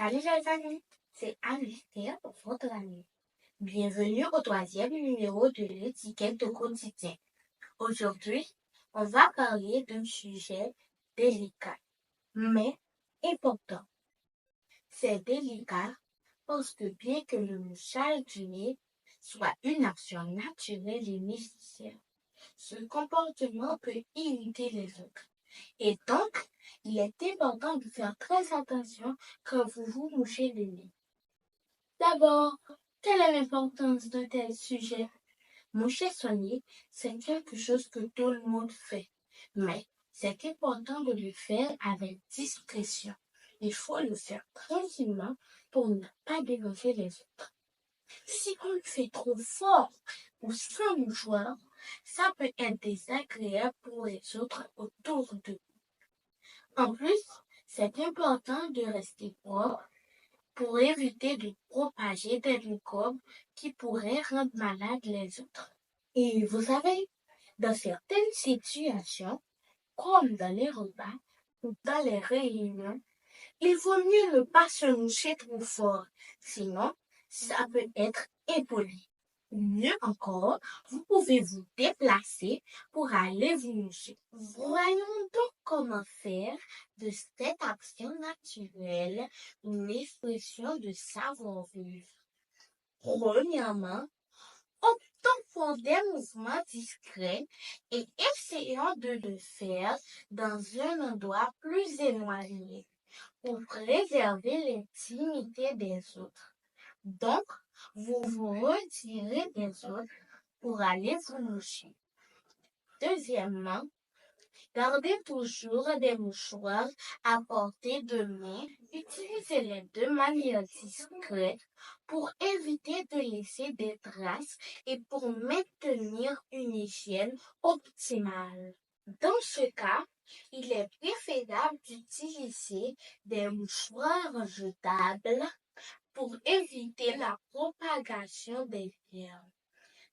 Salut les amis, c'est Anne-Esther, votre amie. Bienvenue au troisième numéro de l'étiquette au quotidien. Aujourd'hui, on va parler d'un sujet délicat, mais important. C'est délicat parce que bien que le mouchage du nez soit une action naturelle et nécessaire, ce comportement peut irriter les autres. Et donc, il est important de faire très attention quand vous vous mouchez le nez. D'abord, quelle est l'importance d'un tel sujet? Moucher son nez, c'est quelque chose que tout le monde fait, mais c'est important de le faire avec discrétion. Il faut le faire tranquillement pour ne pas déranger les autres. Si on le fait trop fort ou sans mouchoir, ça peut être désagréable pour les autres autour de vous. En plus, c'est important de rester propre pour éviter de propager des microbes qui pourraient rendre malades les autres. Et vous savez, dans certaines situations, comme dans les repas ou dans les réunions, il vaut mieux ne pas se moucher trop fort, sinon ça peut être impoli. Mieux encore, vous pouvez vous déplacer pour aller vous moucher. Voyons donc comment faire de cette action naturelle une expression de savoir-vivre. Premièrement, optons pour des mouvements discrets et essayons de le faire dans un endroit plus éloigné pour préserver l'intimité des autres. Donc, vous vous retirez des autres pour aller vous moucher. Deuxièmement, gardez toujours des mouchoirs à portée de main. Utilisez-les de manière discrète pour éviter de laisser des traces et pour maintenir une hygiène optimale. Dans ce cas, il est préférable d'utiliser des mouchoirs jetables pour éviter la propagation des germes,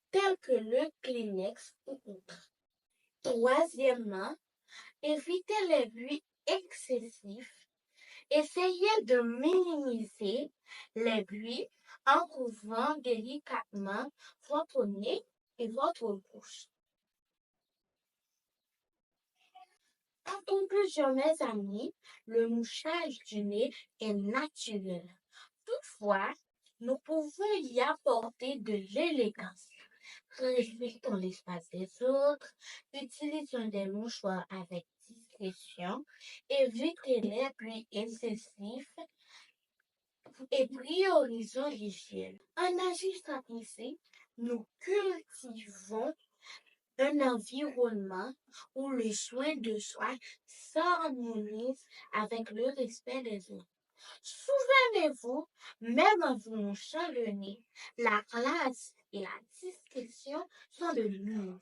tels que le Kleenex ou autre. Troisièmement, évitez les bruits excessifs. Essayez de minimiser les bruits en couvrant délicatement votre nez et votre bouche. En conclusion, mes amis, le mouchage du nez est naturel. Toutefois, nous pouvons y apporter de l'élégance. Respectons l'espace des autres, utilisons des mouchoirs avec discrétion, évitez les bruits excessifs et priorisons l'hygiène. En agissant ici, nous cultivons un environnement où le soin de soi s'harmonise avec le respect des autres. Souvenez-vous, même en vous mouchant le nez, la classe et la discrétion sont de mise.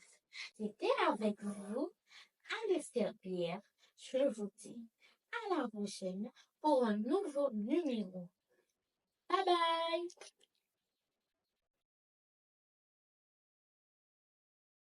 C'était avec vous, Anne-Esther Pierre. Je vous dis à la prochaine pour un nouveau numéro. Bye bye!